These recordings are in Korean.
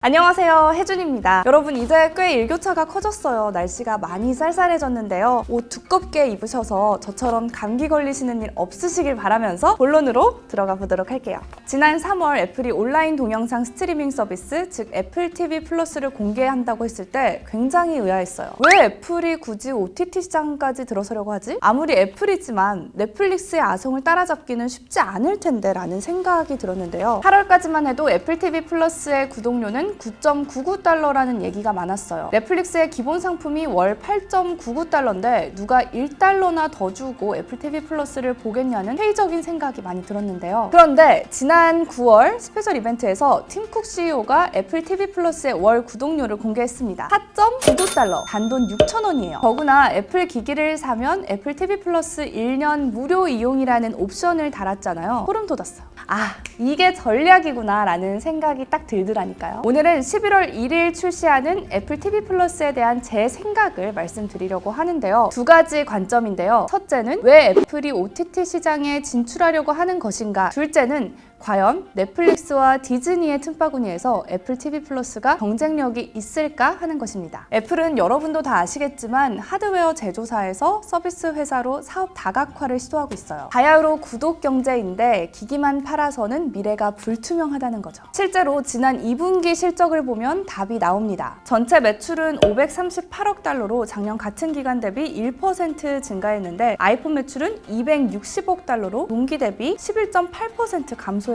안녕하세요, 혜준입니다. 여러분, 이제 꽤 일교차가 커졌어요. 날씨가 많이 쌀쌀해졌는데요. 옷 두껍게 입으셔서 저처럼 감기 걸리시는 일 없으시길 바라면서 본론으로 들어가 보도록 할게요. 지난 3월 애플이 온라인 동영상 스트리밍 서비스, 즉 애플 TV 플러스를 공개한다고 했을 때 굉장히 의아했어요. 왜 애플이 굳이 OTT 시장까지 들어서려고 하지? 아무리 애플이지만 넷플릭스의 아성을 따라잡기는 쉽지 않을 텐데 라는 생각이 들었는데요. 8월까지만 해도 애플 TV 플러스의 구독료는 $9.99라는 얘기가 많았어요. 넷플릭스의 기본 상품이 월 $8.99인데 누가 $1나 더 주고 애플 TV 플러스를 보겠냐는 회의적인 생각이 많이 들었는데요. 그런데 지난 9월 스페셜 이벤트에서 팀 쿡 CEO가 애플 TV 플러스의 월 구독료를 공개했습니다. $4.99, 단돈 6,000원이에요. 더구나 애플 기기를 사면 애플 TV 플러스 1년 무료 이용이라는 옵션을 달았잖아요. 소름 돋았어요. 아, 이게 전략이구나 라는 생각이 딱 들더라니까요. 오늘은 11월 1일 출시하는 애플 TV 플러스에 대한 제 생각을 말씀드리려고 하는데요. 두 가지 관점인데요. 첫째는 왜 애플이 OTT 시장에 진출하려고 하는 것인가? 둘째는 과연 넷플릭스와 디즈니의 틈바구니에서 애플 TV 플러스가 경쟁력이 있을까 하는 것입니다. 애플은 여러분도 다 아시겠지만 하드웨어 제조사에서 서비스 회사로 사업 다각화를 시도하고 있어요. 바야흐로 구독 경제인데 기기만 팔아서는 미래가 불투명하다는 거죠. 실제로 지난 2분기 실적을 보면 답이 나옵니다. 전체 매출은 $538억 작년 같은 기간 대비 1% 증가했는데 아이폰 매출은 $260억 동기 대비 11.8% 감소했습니다.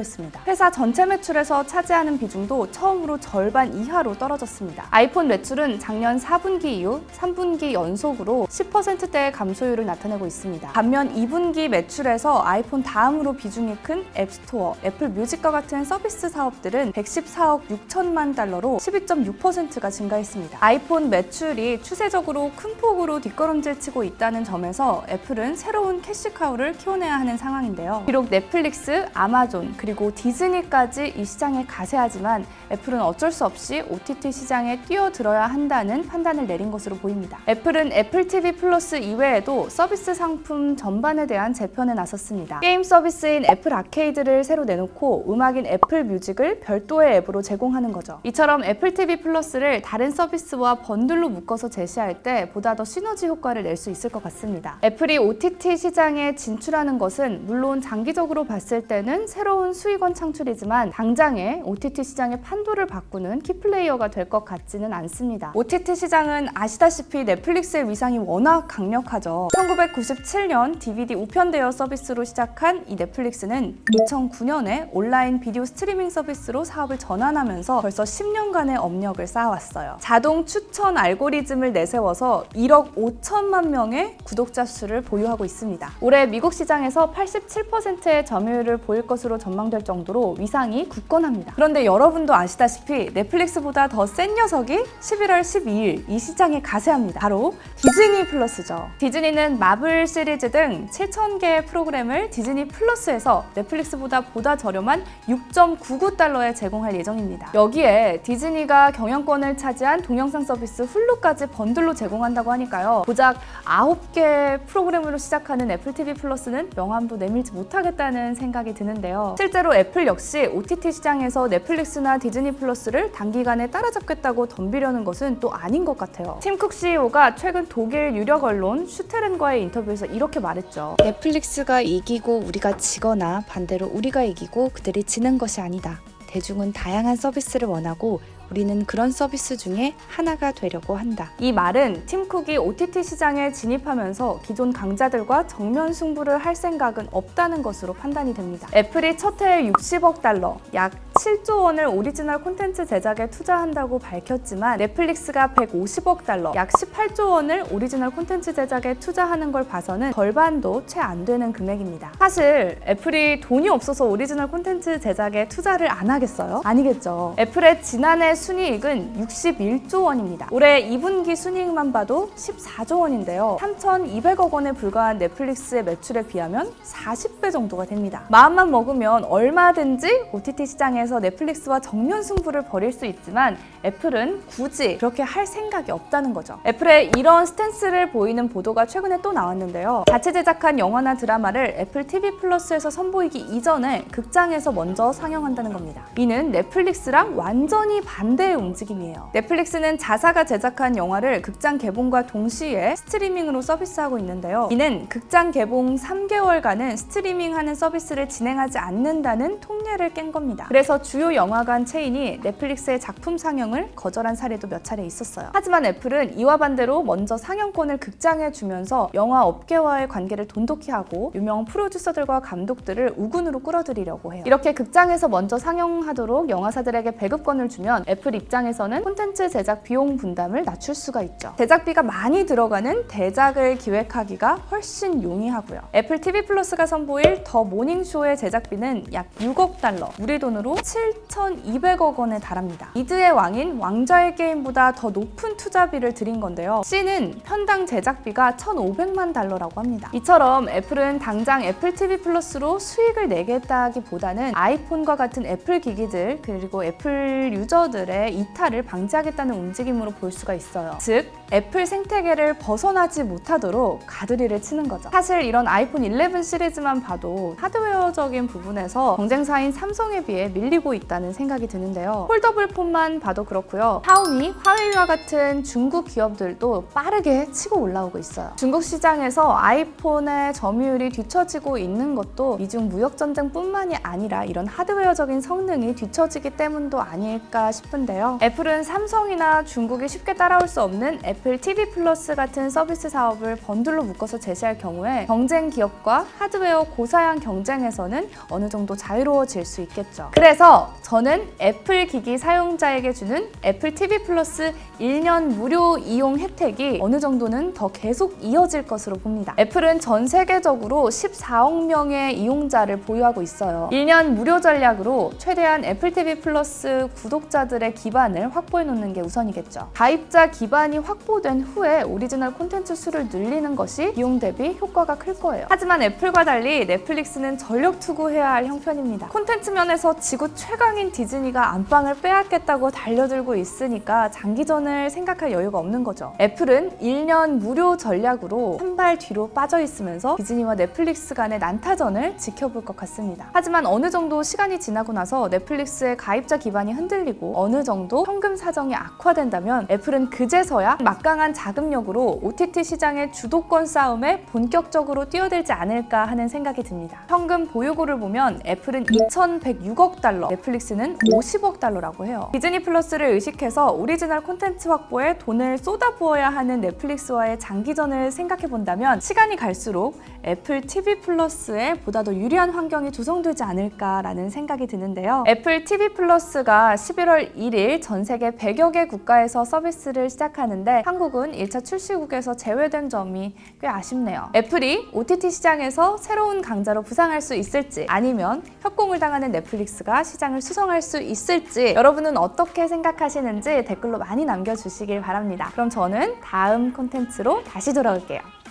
회사 전체 매출에서 차지하는 비중도 처음으로 절반 이하로 떨어졌습니다. 아이폰 매출은 작년 4분기 이후 3분기 연속으로 10%대의 감소율을 나타내고 있습니다. 반면 2분기 매출에서 아이폰 다음으로 비중이 큰 앱스토어, 애플 뮤직과 같은 서비스 사업들은 $114억 6천만 달러로 12.6%가 증가했습니다. 아이폰 매출이 추세적으로 큰 폭으로 뒷걸음질 치고 있다는 점에서 애플은 새로운 캐시카우를 키워내야 하는 상황인데요. 비록 넷플릭스, 아마존, 그리고 디즈니까지 이 시장에 가세하지만 애플은 어쩔 수 없이 OTT 시장에 뛰어들어야 한다는 판단을 내린 것으로 보입니다. 애플은 애플 TV 플러스 이외에도 서비스 상품 전반에 대한 재편에 나섰습니다. 게임 서비스인 애플 아케이드를 새로 내놓고 음악인 애플 뮤직을 별도의 앱으로 제공하는 거죠. 이처럼 애플 TV 플러스를 다른 서비스와 번들로 묶어서 제시할 때 보다 더 시너지 효과를 낼 수 있을 것 같습니다. 애플이 OTT 시장에 진출하는 것은 물론 장기적으로 봤을 때는 새로운 수익원 창출이지만 당장에 OTT 시장의 판도를 바꾸는 키플레이어가 될 것 같지는 않습니다. OTT 시장은 아시다시피 넷플릭스의 위상이 워낙 강력하죠. 1997년 DVD 우편 대여 서비스로 시작한 이 넷플릭스는 2009년에 온라인 비디오 스트리밍 서비스로 사업을 전환하면서 벌써 10년간의 업력을 쌓아왔어요. 자동 추천 알고리즘을 내세워서 1억 5천만 명의 구독자 수를 보유하고 있습니다. 올해 미국 시장에서 87%의 점유율을 보일 것으로 전망될 정도로 위상이 굳건합니다. 그런데 여러분도 아시다시피 넷플릭스보다 더 센 녀석이 11월 12일 이 시장에 가세합니다. 바로 디즈니 플러스죠. 디즈니는 마블 시리즈 등 7,000개의 프로그램을 디즈니 플러스에서 넷플릭스보다 보다 저렴한 $6.99에 제공할 예정입니다. 여기에 디즈니가 경영권을 차지한 동영상 서비스 훌루까지 번들로 제공한다고 하니까요. 고작 9개 프로그램으로 시작하는 애플 TV 플러스는 명함도 내밀지 못하겠다는 생각이 드는데요. 실제로 애플 역시 OTT 시장에서 넷플릭스나 디즈니 플러스를 단기간에 따라잡겠다고 덤비려는 것은 또 아닌 것 같아요. 팀 쿡 CEO가 최근 독일 유력 언론 슈테른과의 인터뷰에서 이렇게 말했죠. 넷플릭스가 이기고 우리가 지거나 반대로 우리가 이기고 그들이 지는 것이 아니다. 대중은 다양한 서비스를 원하고 우리는 그런 서비스 중에 하나가 되려고 한다. 이 말은 팀 쿡이 OTT 시장에 진입하면서 기존 강자들과 정면 승부를 할 생각은 없다는 것으로 판단이 됩니다. 애플이 첫 해에 $60억, 약 7조 원을 오리지널 콘텐츠 제작에 투자한다고 밝혔지만 넷플릭스가 $150억, 약 18조 원을 오리지널 콘텐츠 제작에 투자하는 걸 봐서는 절반도 채 안 되는 금액입니다. 사실 애플이 돈이 없어서 오리지널 콘텐츠 제작에 투자를 안 하겠어요? 아니겠죠. 애플의 지난해 순이익은 61조 원입니다. 올해 2분기 순이익만 봐도 14조 원인데요. 3,200억 원에 불과한 넷플릭스의 매출에 비하면 40배 정도가 됩니다. 마음만 먹으면 얼마든지 OTT 시장에 입장에서 넷플릭스와 정면 승부를 벌일 수 있지만 애플은 굳이 그렇게 할 생각이 없다는 거죠. 애플의 이런 스탠스를 보이는 보도가 최근에 또 나왔는데요. 자체 제작한 영화나 드라마를 애플 TV 플러스에서 선보이기 이전에 극장에서 먼저 상영한다는 겁니다. 이는 넷플릭스랑 완전히 반대의 움직임이에요. 넷플릭스는 자사가 제작한 영화를 극장 개봉과 동시에 스트리밍으로 서비스하고 있는데요. 이는 극장 개봉 3개월간은 스트리밍하는 서비스를 진행하지 않는다는 통례를 깬 겁니다. 그래서 주요 영화관 체인이 넷플릭스의 작품 상영을 거절한 사례도 몇 차례 있었어요. 하지만 애플은 이와 반대로 먼저 상영권을 극장에 주면서 영화 업계와의 관계를 돈독히 하고 유명 프로듀서들과 감독들을 우군으로 끌어들이려고 해요. 이렇게 극장에서 먼저 상영하도록 영화사들에게 배급권을 주면 애플 입장에서는 콘텐츠 제작 비용 분담을 낮출 수가 있죠. 제작비가 많이 들어가는 대작을 기획하기가 훨씬 용이하고요. 애플 TV 플러스가 선보일 더 모닝쇼의 제작비는 약 6억 달러, 우리 돈으로 7,200억 원에 달합니다. 미드의 왕인 왕좌의 게임보다 더 높은 투자비를 들인 건데요. C는 편당 제작비가 1,500만 달러라고 합니다. 이처럼 애플은 당장 애플 TV 플러스로 수익을 내겠다기보다는 아이폰과 같은 애플 기기들 그리고 애플 유저들의 이탈을 방지하겠다는 움직임으로 볼 수가 있어요. 즉, 애플 생태계를 벗어나지 못하도록 가두리를 치는 거죠. 사실 이런 아이폰 11 시리즈만 봐도 하드웨어적인 부분에서 경쟁사인 삼성에 비해 밀리고 있다는 생각이 드는데요. 폴더블 폰만 봐도 그렇고요. 샤오미, 화웨이와 같은 중국 기업들도 빠르게 치고 올라오고 있어요. 중국 시장에서 아이폰의 점유율이 뒤처지고 있는 것도 미중 무역 전쟁뿐만이 아니라 이런 하드웨어적인 성능이 뒤처지기 때문도 아닐까 싶은데요. 애플은 삼성이나 중국이 쉽게 따라올 수 없는 애플 TV 플러스 같은 서비스 사업을 번들로 묶어서 제시할 경우에 경쟁 기업과 하드웨어 고사양 경쟁에서는 어느 정도 자유로워질 수 있겠죠. 그래서 저는 애플 기기 사용자에게 주는 애플 TV 플러스 1년 무료 이용 혜택이 어느 정도는 더 계속 이어질 것으로 봅니다. 애플은 전 세계적으로 14억 명의 이용자를 보유하고 있어요. 1년 무료 전략으로 최대한 애플 TV 플러스 구독자들의 기반을 확보해 놓는 게 우선이겠죠. 가입자 기반이 확보된 후에 오리지널 콘텐츠 수를 늘리는 것이 비용 대비 효과가 클 거예요. 하지만 애플과 달리 넷플릭스는 전력 투구해야 할 형편입니다. 콘텐츠 면에서 지구 최강인 디즈니가 안방을 빼앗겠다고 달려들고 있으니까 장기전을 생각할 여유가 없는 거죠. 애플은 1년 무료 전략으로 한 발 뒤로 빠져 있으면서 디즈니와 넷플릭스 간의 난타전을 지켜볼 것 같습니다. 하지만 어느 정도 시간이 지나고 나서 넷플릭스의 가입자 기반이 흔들리고 어느 정도 현금 사정이 악화된다면 애플은 그제서야 막강한 자금력으로 OTT 시장의 주도권 싸움에 본격적으로 뛰어들지 않을까 하는 생각이 듭니다. 현금 보유고를 보면 애플은 2,106억 달러, 넷플릭스는 50억 달러라고 해요. 디즈니 플러스를 의식해서 오리지널 콘텐츠 확보에 돈을 쏟아부어야 하는 넷플릭스와의 장기전을 생각해본다면 시간이 갈수록 애플 TV 플러스에 보다 더 유리한 환경이 조성되지 않을까라는 생각이 드는데요. 애플 TV 플러스가 11월 1일 전 세계 100여 개 국가에서 서비스를 시작하는데 한국은 1차 출시국에서 제외된 점이 꽤 아쉽네요. 애플이 OTT 시장에서 새로운 강자로 부상할 수 있을지 아니면 협공을 당하는 넷플릭스가 시장을 수성할 수 있을지 여러분은 어떻게 생각하시는지 댓글로 많이 남겨주시길 바랍니다. 그럼 저는 다음 콘텐츠로 다시 돌아올게요.